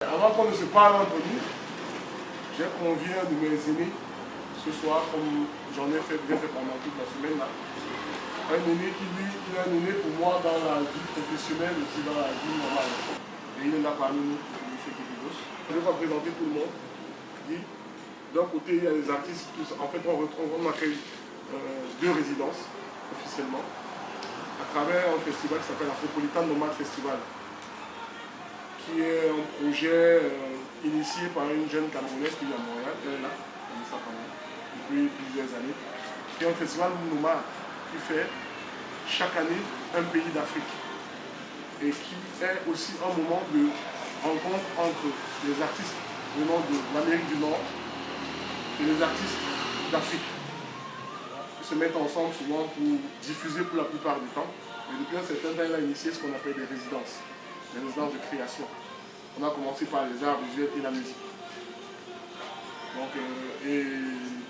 Avant qu'on ne se parle entre nous, j'ai convié un de mes aînés ce soir, comme j'en ai fait pendant toute la semaine là. Un aîné qui lui, il est un aîné pour moi dans la vie professionnelle aussi dans la vie normale. Et il est là parmi nous, M. Kibidos. Je vais présenter tout le monde. D'un côté, il y a les artistes, en fait on accueille deux résidences officiellement à travers un festival qui s'appelle Afropolitan Nomad Festival, qui est un projet initié par une jeune Camerounaise qui vit à Montréal, elle est là, depuis plusieurs années, qui est un festival nomade qui fait chaque année un pays d'Afrique et qui est aussi un moment de rencontre entre les artistes venant de l'Amérique du Nord et les artistes d'Afrique. Ils se mettent ensemble souvent pour diffuser pour la plupart du temps. Mais depuis un certain temps, il a initié ce qu'on appelle des résidences de création. On a commencé par les arts visuels et la musique. Donc, et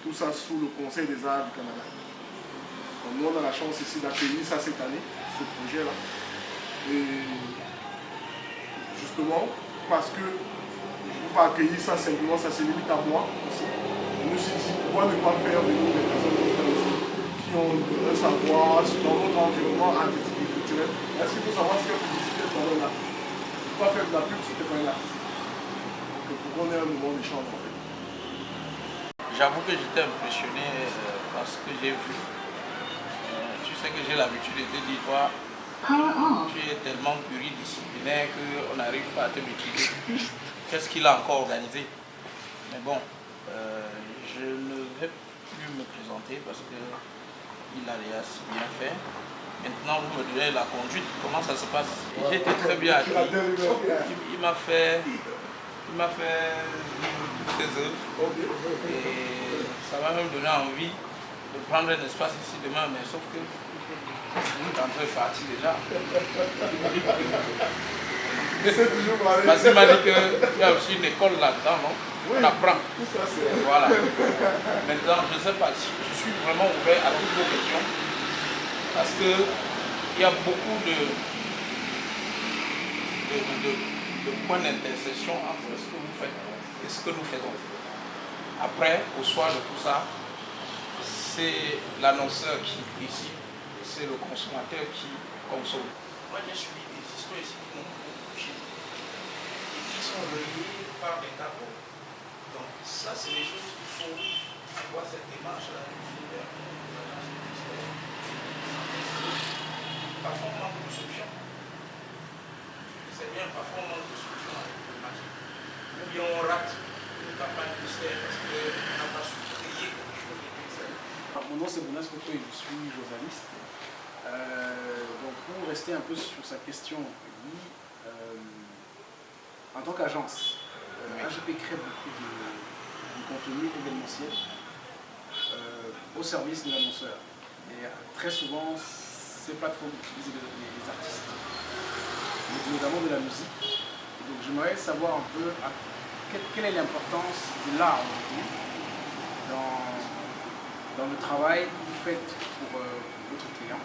tout ça sous le Conseil des arts du Canada. Donc, nous, on a la chance ici d'accueillir ça cette année, ce projet-là. Et justement, parce que je ne peux pas accueillir ça simplement, ça se limite à moi aussi. Je me suis dit, pourquoi ne pas faire venir des personnes qui ont un savoir dans notre environnement artistique et culturel. Est-ce qu'il faut savoir ce qu'est publicité pour un artiste? Pas faire de la pub, c'était pas un artiste. Donc pour qu'on ait un moment d'échange en fait. J'avoue que j'étais impressionné par ce que j'ai vu. Tu sais que j'ai l'habitude de te dire, toi, tu es tellement pluridisciplinaire qu'on n'arrive pas à te maîtriser. Qu'est-ce qu'il a encore organisé? Mais bon, je ne vais plus me présenter parce qu'il a déjà si bien fait. Maintenant, vous me direz la conduite, comment ça se passe? J'ai été très bien accueilli. Il m'a fait vivre toutes ses œuvres. Et ça m'a même donné envie de prendre un espace ici demain, mais sauf que l'entrée est partie déjà. Parce qu'il m'a dit qu'il y a aussi une école là-dedans, non? On apprend. Voilà. Maintenant, je ne sais pas si je suis vraiment ouvert à toutes vos questions. Parce qu'il y a beaucoup de points d'intersection entre ce que vous faites et ce que nous faisons. Après, au soir de tout ça, c'est l'annonceur qui décide, c'est le consommateur qui consomme. Moi, j'ai suivi des histoires ici qui m'ont beaucoup touché et qui sont reliées par des tableaux. Donc, ça, c'est les choses qu'il faut avoir cette démarche-là. Parfois, on manque de solution. C'est bien, parfois, on manque de solution à la problématique. Ou bien on rate une campagne publicitaire parce qu'on n'a pas su créer quelque chose de excellent. Mon nom c'est Bonas Foto et je suis journaliste. Donc pour rester un peu sur sa question, lui, en tant qu'agence, AGP crée beaucoup de contenu événementiel au service de l'annonceur. Et très souvent, ces plateformes utilisent les artistes, notamment de la musique. Donc j'aimerais savoir un peu quelle est l'importance de l'art aujourd'hui dans le travail que vous faites pour votre client.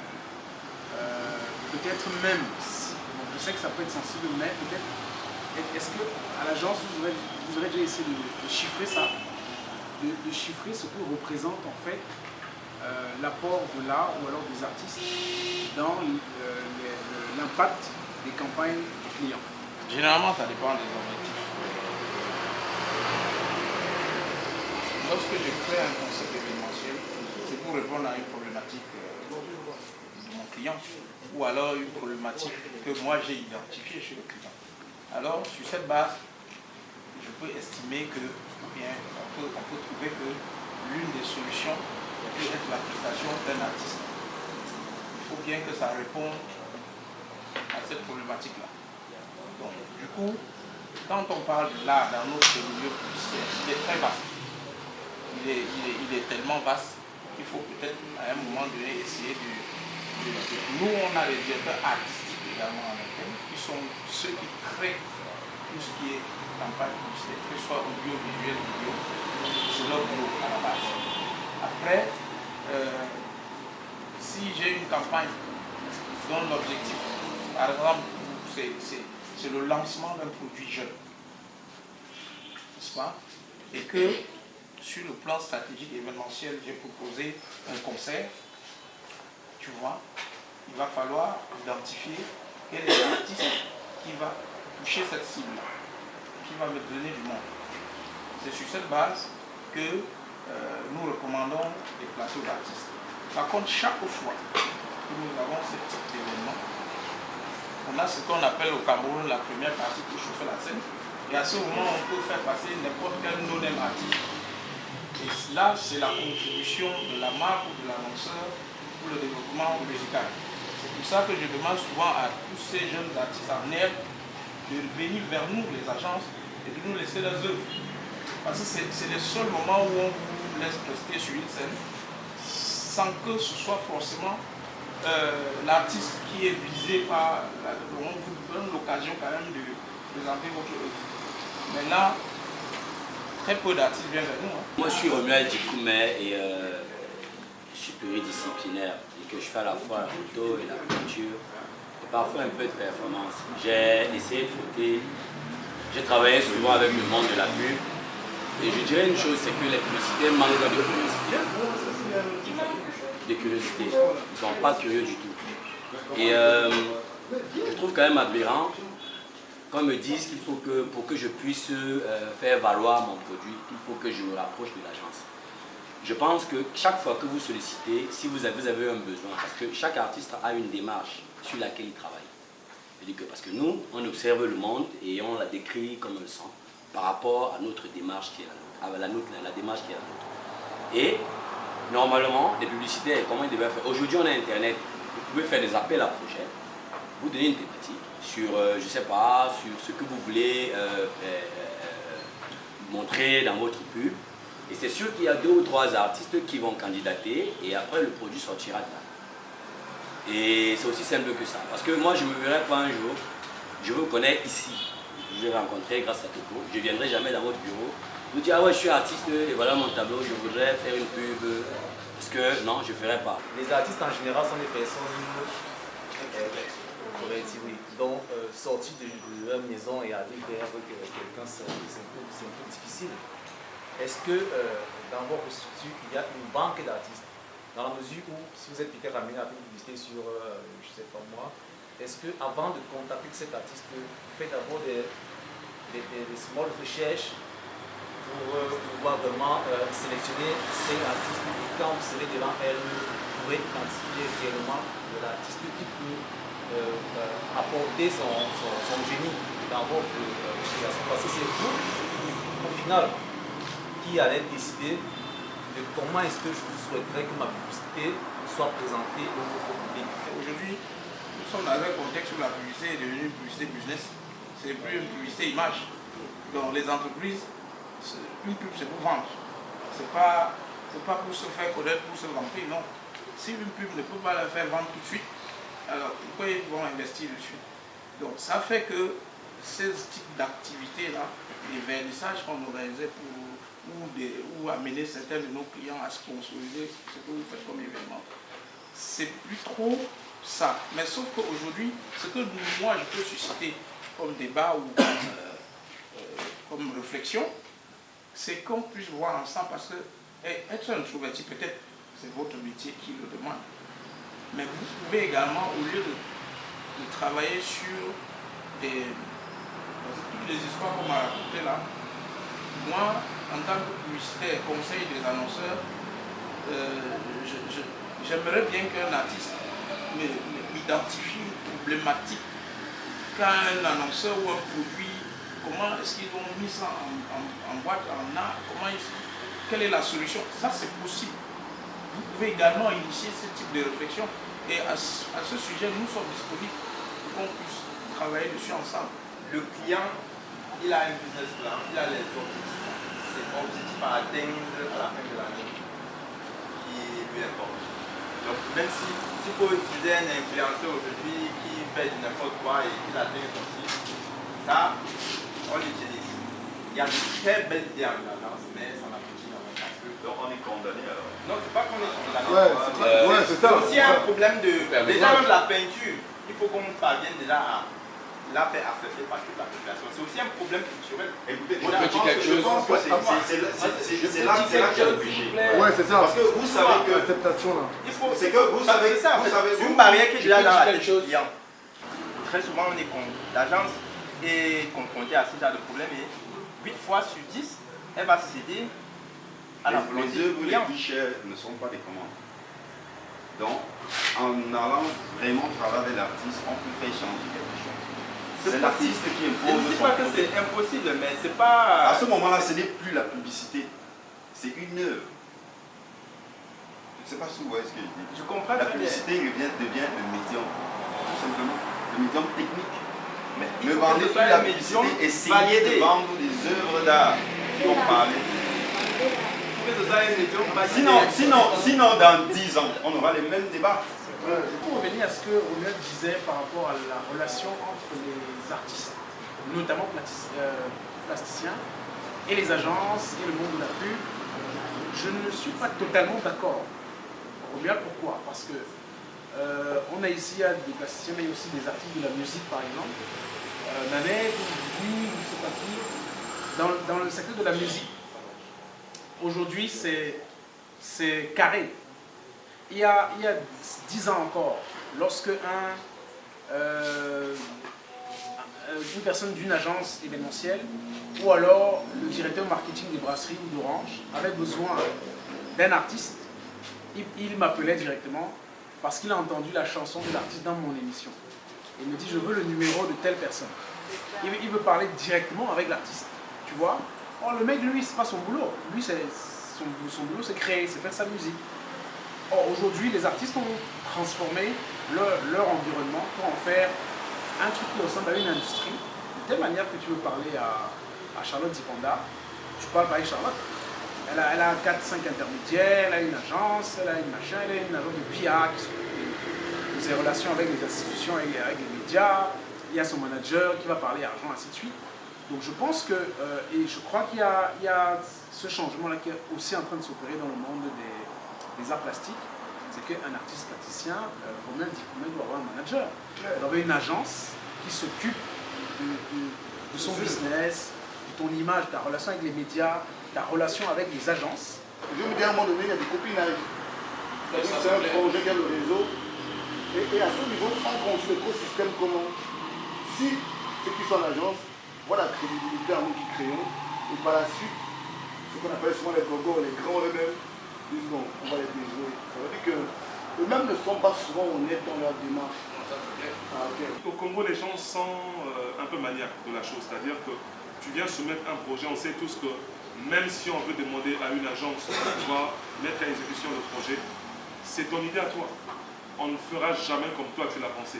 Peut-être même, bon, je sais que ça peut être sensible, mais peut-être, est-ce qu'à l'agence, vous aurez déjà essayé de chiffrer ça, de chiffrer ce que représente en fait l'apport de l'art ou alors des artistes dans l'impact des campagnes du client? Généralement, ça dépend des objectifs. Lorsque je crée un concept événementiel, c'est pour répondre à une problématique de mon client ou alors une problématique que moi j'ai identifiée chez le client. Alors, sur cette base, je peux estimer que, ou bien on peut trouver que l'une des solutions peut être l'application d'un artiste. Il faut bien que ça réponde à cette problématique-là. Donc, du coup, quand on parle de l'art dans notre milieu publicitaire, il est très vaste. Il est tellement vaste qu'il faut peut-être à un moment donné essayer de... Nous, on a les directeurs artistiques également en interne, qui sont ceux qui créent tout ce qui est campagne publicitaire, que ce soit audiovisuel, vidéo, c'est leur boulot à la base. Après, si j'ai une campagne dont l'objectif, par exemple, c'est le lancement d'un produit jeune, n'est-ce pas? Et que sur le plan stratégique et événementiel, j'ai proposé un concert, tu vois, il va falloir identifier quel est l'artiste qui va toucher cette cible, qui va me donner du monde. C'est sur cette base que nous recommandons des plateaux d'artistes. Par contre, chaque fois que nous avons ce type d'événement, on a ce qu'on appelle au Cameroun la première partie pour chauffer la scène. Et à ce moment, on peut faire passer n'importe quel no-name artiste. Et là, c'est la contribution de la marque ou de l'annonceur pour le développement musical. C'est pour ça que je demande souvent à tous ces jeunes artistes en herbe de venir vers nous, les agences, et de nous laisser leurs œuvres. Parce que c'est le seul moment où on vous laisse prester sur une scène sans que ce soit forcément l'artiste qui est visé par... On vous donne l'occasion quand même de présenter votre œuvre. Mais là, très peu d'artistes viennent vers nous. Hein. Moi, je suis Romuald Dikoumé et je suis pluridisciplinaire et que je fais à la fois la photo et la peinture et parfois un peu de performance. J'ai essayé de photer, j'ai travaillé souvent avec le monde de la pub et je dirais une chose, c'est que les publicités manquent de curiosité. De curiosité. Ils ne sont pas curieux du tout. Et je trouve quand même aberrant qu'on me dise qu'il faut que, pour que je puisse faire valoir mon produit, il faut que je me rapproche de l'agence. Je pense que chaque fois que vous sollicitez, si vous avez un besoin, parce que chaque artiste a une démarche sur laquelle il travaille. Je dis que parce que nous, on observe le monde et on la décrit comme on le sent par rapport à notre démarche qui est la nôtre, la démarche qui est la nôtre. Et normalement, les publicitaires, comment ils devaient faire? Aujourd'hui, on a Internet. Vous pouvez faire des appels à projets, vous donner une thématique sur, je ne sais pas, sur ce que vous voulez montrer dans votre pub. Et c'est sûr qu'il y a 2 ou 3 artistes qui vont candidater et après le produit sortira de là. Et c'est aussi simple que ça. Parce que moi, je ne me verrai pas un jour, je vous connais ici. Je vous ai rencontré grâce à Topo. Je ne viendrai jamais dans votre bureau. Vous dire, ah ouais, je suis artiste et voilà mon tableau, je voudrais faire une pub. Parce que non, je ne ferai pas. Les artistes en général sont des personnes, on pourrait dire, oui, donc sortir de leur maison et aller vers quelqu'un, c'est un peu difficile. Est-ce que dans votre structure, il y a une banque d'artistes? Dans la mesure où, si vous êtes peut-être amené à faire une publicité sur, je ne sais pas moi, est-ce qu'avant de contacter cet artiste, vous faites d'abord des small recherches pour pouvoir vraiment sélectionner ces artistes et quand vous serez devant elle, vous pourrez identifier réellement l'artiste qui peut apporter son génie dans votre utilisation. Parce que c'est vous, au final, qui allez décider de comment est-ce que je vous souhaiterais que ma publicité soit présentée au public. Aujourd'hui, nous sommes dans un contexte où la publicité est devenue une publicité business. C'est plus une publicité image. Dans les entreprises, une pub c'est pour vendre. C'est pas pour se faire connaître, pour se vanter, non. Si une pub ne peut pas la faire vendre tout de suite, alors pourquoi ils vont investir dessus? Donc ça fait que ces types d'activités-là, les vernissages qu'on organisait pour ou amener certains de nos clients à sponsoriser ce que vous faites comme événement, c'est plus trop ça. Mais sauf qu'aujourd'hui, ce que moi je peux susciter comme débat ou comme réflexion, c'est qu'on puisse voir ensemble, parce que être un introverti, peut-être c'est votre métier qui le demande, mais vous pouvez également, au lieu de travailler sur toutes les histoires qu'on m'a racontées là, moi, en tant que publicitaire, conseil des annonceurs, j'aimerais bien qu'un artiste m'identifie une problématique quand un annonceur ou un produit, comment est-ce qu'ils ont mis ça en boîte, en art, quelle est la solution? Ça, c'est possible. Vous pouvez également initier ce type de réflexion. Et à ce sujet, nous sommes disponibles pour qu'on puisse travailler dessus ensemble. Le client, il a un business plan, il a les objectifs. C'est objectif à atteindre à la fin de l'année qui lui importe. Donc même s'il faut utiliser un influenceur aujourd'hui qui fait n'importe quoi et qu'il atteint son chiffre, ça, on l'utilise. Il y a de très belles idées en agence, mais ça n'aboutit dans un cas. Donc on est condamné alors? Non, c'est pas qu'on est condamné. C'est ça. S'il y a un problème de... Déjà même la peinture, il faut qu'on parvienne déjà à la faire accepter par toute la population. C'est aussi un problème culturel. Écoutez, déjà, peux dire quelque chose? Je pense que c'est là qu'il y a le péché. Ouais, c'est ça. Parce que vous savez que... L'acceptation là. C'est que vous savez... ça, vous savez c'est une barrière que j'ai dans la tête quelque chose. du client. Très souvent, l'agence est confrontée à ce genre de problème et 8 fois sur 10, elle va céder à la volonté Les du œuvres les client. plus chères ne sont pas des commandes. Donc, en allant vraiment travailler avec l'artiste, on peut faire changer quelque chose. C'est l'artiste qui Je impose ne dis son pas que projet. c'est impossible, mais c'est pas... À ce moment-là, ce n'est plus la publicité, c'est une œuvre. Je ne sais pas si vous voyez ce que je dis. Je comprends La très bien. publicité devient le médium, tout simplement, le médium technique. Mais Il ne faut que vendez ce plus soit la un médium publicité, essayez validé. de vendre des œuvres d'art pour parler. Que ce soit un médium validé. Sinon, dans 10 ans, on aura les mêmes débats. Pour revenir à ce que Romuald disait par rapport à la relation entre les artistes, notamment plasticiens, et les agences et le monde de la pub, je ne suis pas totalement d'accord. Romuald, pourquoi? Parce que on a ici des plasticiens, mais il y a aussi des artistes de la musique, par exemple. Nanette, Guy, je ne sais pas qui. Dans le secteur de la musique, aujourd'hui, c'est carré. Il y a 10 ans encore, lorsque une personne d'une agence événementielle ou alors le directeur marketing des brasseries ou d'Orange avait besoin d'un artiste, il m'appelait directement parce qu'il a entendu la chanson de l'artiste dans mon émission. Il me dit, je veux le numéro de telle personne. Il veut parler directement avec l'artiste, tu vois. Or, le mec, lui, c'est pas son boulot. Lui, son boulot, c'est créer, c'est faire sa musique. Or, aujourd'hui, les artistes ont transformé leur environnement pour en faire un truc qui ressemble à une industrie. De telle manière que tu veux parler à Charlotte Dipanda, tu parles pas avec Charlotte. Elle a 4-5 intermédiaires, elle a une agence, elle a une machin, elle a une agence de PR qui s'occupe de ses relations avec les institutions, avec les médias. Il y a son manager qui va parler argent, ainsi de suite. Donc je pense que, et je crois qu'il y a ce changement-là qui est aussi en train de s'opérer dans le monde des arts plastiques. C'est qu'un artiste plasticien, Romain doit avoir un manager. Il doit avoir une agence qui s'occupe de son business, de ton image, ta relation avec les médias, ta relation avec les agences. Je me dis à un moment donné, il y a des copinages. C'est un projet qui a le réseau. Et à ce niveau, on construit l'écosystème comment? Si ceux qui sont en agence voient la crédibilité à nous qui créons, et par la suite, ce qu'on appelle souvent les gogos, les grands eux-mêmes, disent non, on va les déjouer. Ça veut dire qu'eux-mêmes ne sont pas souvent honnêtes dans leur démarche. Ah, okay. Au Congo, les gens sont un peu maniaques de la chose, c'est-à-dire que tu viens soumettre un projet, on sait tous que même si on veut demander à une agence de pouvoir mettre à exécution le projet, c'est ton idée à toi. On ne fera jamais comme toi tu l'as pensé.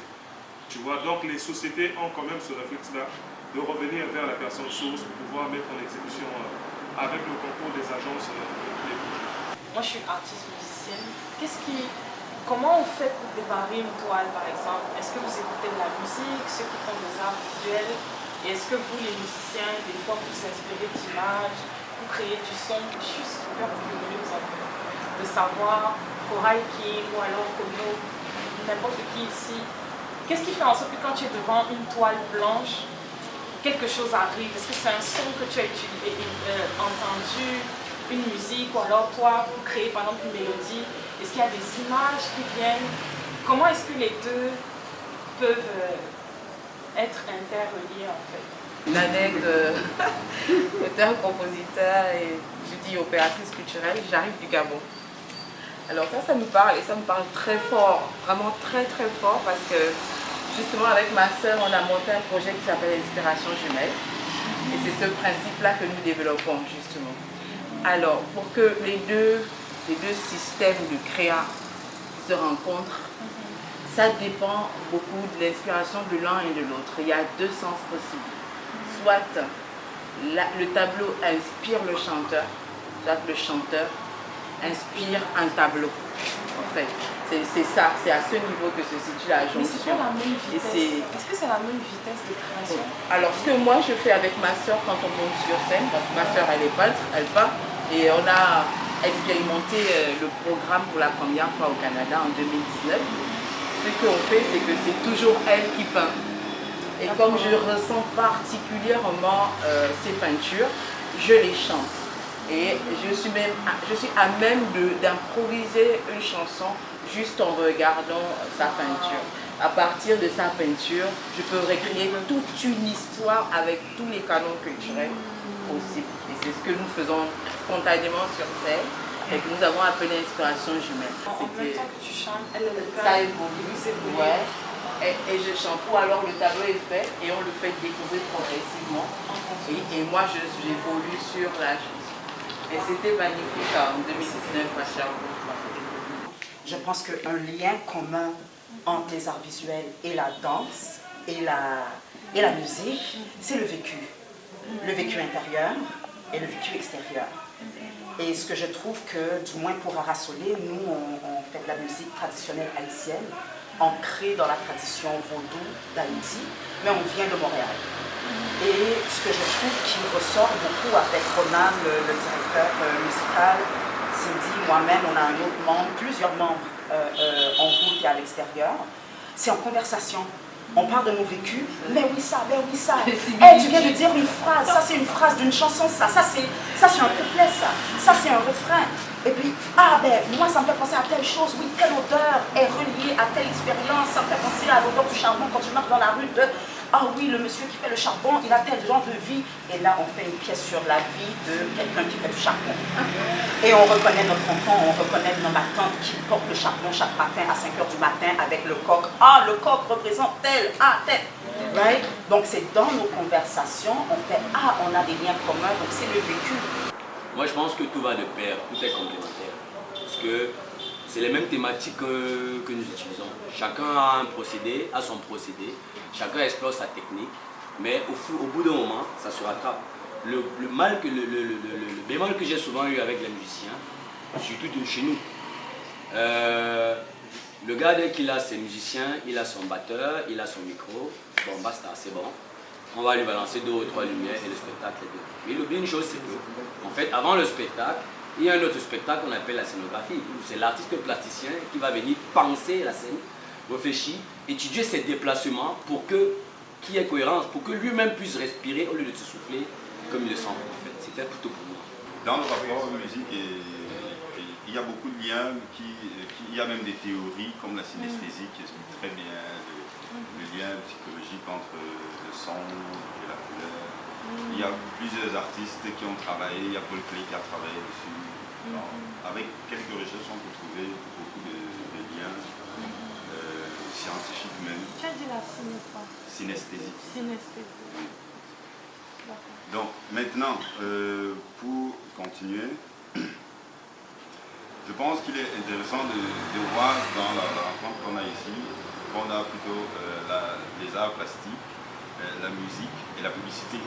Tu vois, donc les sociétés ont quand même ce réflexe-là de revenir vers la personne source pour pouvoir mettre en exécution avec le concours des agences les projets. Moi, je suis artiste musicienne. Comment on fait pour démarrer une toile, par exemple? Est-ce que vous écoutez de la musique, ceux qui font des arts visuels? Et est-ce que vous, les musiciens, des fois, vous vous inspirez d'images, vous créez du son? Je suis super curieuse de savoir, Corail King ou alors Kono, n'importe qui ici, qu'est-ce qui fait en sorte que quand tu es devant une toile blanche, quelque chose arrive? Est-ce que c'est un son que tu as entendu, une musique, ou alors toi, vous créez par exemple une mélodie? Est-ce qu'il y a des images qui viennent? Comment est-ce que les deux peuvent être interreliés en fait? Nanette, auteur, compositeur et je dis opératrice culturelle, j'arrive du Gabon. Alors ça me parle et ça me parle très fort, vraiment très très fort parce que justement avec ma soeur on a monté un projet qui s'appelle Inspiration Jumelle et c'est ce principe-là que nous développons justement. Alors pour que les deux systèmes de créa se rencontrent, ça dépend beaucoup de l'inspiration de l'un et de l'autre. Il y a deux sens possibles. Soit le tableau inspire le chanteur, soit le chanteur inspire un tableau. En fait, c'est ça, c'est à ce niveau que se situe la jonction. Mais c'est pas la même vitesse. Est-ce que c'est la même vitesse de création? Alors ce que moi je fais avec ma soeur quand on monte sur scène, parce que ma soeur elle est peintre, elle peint, et on a expérimenté le programme pour la première fois au Canada en 2019. Ce qu'on fait, c'est que c'est toujours elle qui peint. Et comme je ressens particulièrement ces peintures, je les chante. Et je suis à même d'improviser une chanson juste en regardant sa peinture. À partir de sa peinture, je peux recréer toute une histoire avec tous les canons culturels possibles. Et c'est ce que nous faisons spontanément sur scène. Et que nous avons appelé inspiration jumelle. En même temps que tu chantes, elle le ça évolue. Ouais. Et je chante. Ou alors le tableau est fait et on le fait découvrir progressivement. Et moi, j'évolue sur la chanson. Et c'était magnifique en 2019 à Cherbourg. Je pense qu'un lien commun entre les arts visuels et la danse et la musique, c'est le vécu. Le vécu intérieur et le vécu extérieur. Et ce que je trouve que, du moins pour Arasolé, nous, on fait de la musique traditionnelle haïtienne, ancrée dans la tradition vaudou d'Haïti, mais on vient de Montréal. Et ce que je trouve qui ressort beaucoup avec Ronan, le directeur musical, Cindy, moi-même, on a un autre membre, plusieurs membres en route et à l'extérieur, c'est en conversation. On parle de nos vécus, mais oui ça, mais oui ça. Hey, tu viens de dire une phrase, ça c'est une phrase d'une chanson, ça c'est un couplet, ça c'est un refrain. Et puis, ah ben, moi ça me fait penser à telle chose, oui, telle odeur est reliée à telle expérience, ça me fait penser à l'odeur du charbon quand tu marches dans la rue de... Ah oui, le monsieur qui fait le charbon, il a tel genre de vie. Et là, on fait une pièce sur la vie de quelqu'un qui fait du charbon. Et on reconnaît notre tonton, on reconnaît ma tante qui porte le charbon chaque matin à 5 h du matin avec le coq. Ah, le coq représente tel, ah, tel. Right? Donc, c'est dans nos conversations, on fait, ah, on a des liens communs, donc c'est le vécu. Moi, je pense que tout va de pair, tout est complémentaire. Parce que c'est les mêmes thématiques que nous utilisons. Chacun a un procédé, a son procédé. Chacun explore sa technique. Mais au bout d'un moment, ça se rattrape. Le bémol que j'ai souvent eu avec les musiciens, surtout de chez nous, le gars, dès qu'il a ses musiciens, il a son batteur, il a son micro. Bon, basta, c'est bon. On va lui balancer 2 ou 3 lumières et le spectacle est bien. Mais il oublie une chose, c'est que, en fait, avant le spectacle, il y a un autre spectacle qu'on appelle la scénographie, où c'est l'artiste plasticien qui va venir penser la scène, réfléchir, étudier ses déplacements pour qu'il y ait cohérence, pour que lui-même puisse respirer au lieu de se souffler comme il le sent. En fait, c'était plutôt pour moi. Dans le rapport musique, il y a beaucoup de liens, il y a même des théories comme la synesthésie qui explique très bien le lien psychologique entre le son et la couleur. Il y a plusieurs artistes qui ont travaillé, il y a Paul Klee qui a travaillé dessus. Avec quelques recherches, on peut trouver beaucoup de liens scientifiques même. Tu as dit la synesthésie. Synesthésie. Donc maintenant, pour continuer, je pense qu'il est intéressant de voir dans la rencontre qu'on a ici, qu'on a plutôt les arts plastiques, la musique et la publicité.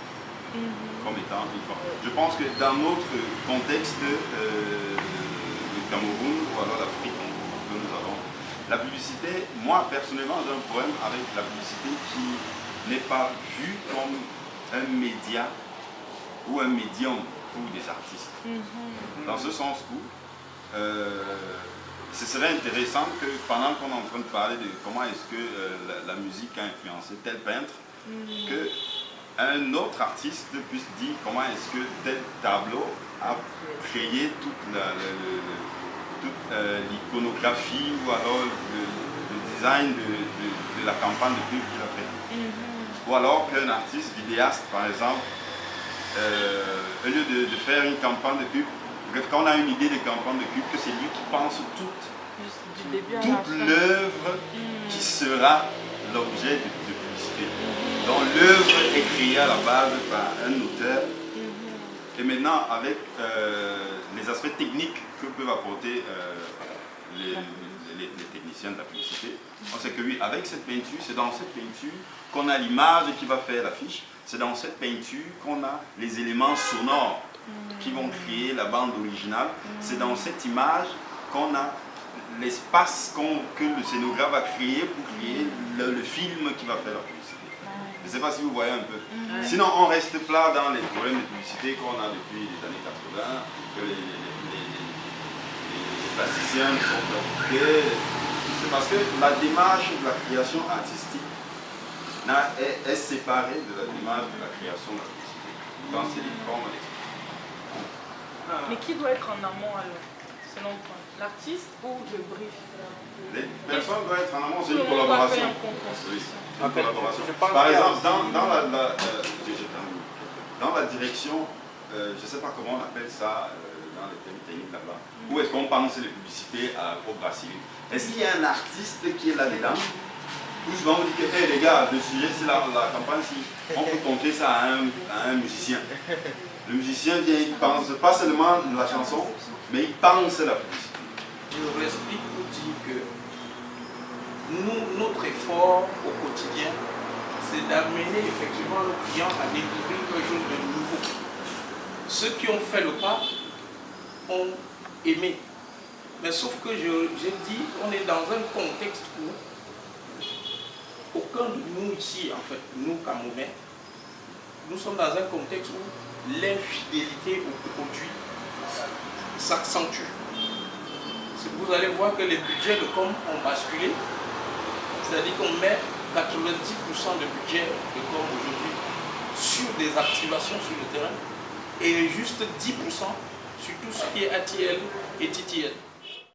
Comme étant une forme. Je pense que dans notre contexte du Cameroun ou alors l'Afrique que nous avons, la publicité, moi personnellement j'ai un problème avec la publicité qui n'est pas vue comme un média ou un médium pour des artistes. Dans ce sens où ce serait intéressant que pendant qu'on est en train de parler de comment est-ce que la musique a influencé tel peintre, que un autre artiste puisse dire comment est-ce que tel tableau a créé toute l'iconographie ou alors le design de la campagne de pub qu'il a fait. Ou alors qu'un artiste vidéaste, par exemple, au lieu de faire une campagne de pub, quand on a une idée de campagne de pub, que c'est lui qui pense toute l'œuvre qui sera l'objet de publicité. Donc l'œuvre est créée à la base par un auteur. Et maintenant, avec les aspects techniques que peuvent apporter les techniciens de la publicité, on sait que oui, avec cette peinture, c'est dans cette peinture qu'on a l'image qui va faire l'affiche. C'est dans cette peinture qu'on a les éléments sonores qui vont créer la bande originale. C'est dans cette image qu'on a l'espace que le scénographe va créer pour créer le film qui va faire la publicité. Je ne sais pas si vous voyez un peu. Sinon, on reste plat dans les problèmes de publicité qu'on a depuis les années 80, que les plasticiens ne sont pas occupés. C'est parce que la démarche de la création artistique est séparé de la démarche de la création de la publicité. Quand c'est les formes d'expression. Mais qui doit être en amont alors, selon toi? L'artiste ou le brief? Les personnes doivent être en amont, c'est Tout une le monde doit collaboration. faire une composition. Une collaboration. je pense Par qu'il y a exemple, aussi- dans la direction, je ne sais pas comment on appelle ça dans les thèmes techniques là-bas, où est-ce qu'on pense les publicités au bras civil? Est-ce qu'il y a un artiste qui est là-dedans? Ou souvent on dit que hey, les gars, le sujet c'est la campagne, si on peut compter ça à un musicien. Le musicien vient, il pense pas seulement la chanson, mais il pense la publicité. Je vous explique pour dire que notre effort au quotidien, c'est d'amener effectivement nos clients à découvrir quelque chose de nouveau. Ceux qui ont fait le pas ont aimé. Mais sauf que j'ai dit, on est dans un contexte où aucun de nous ici, en fait, nous Camerounais, nous sommes dans un contexte où l'infidélité au produit s'accentue. Vous allez voir que les budgets de com ont basculé, c'est-à-dire qu'on met 90% de budget de com aujourd'hui sur des activations sur le terrain et juste 10% sur tout ce qui est ATL et TTL.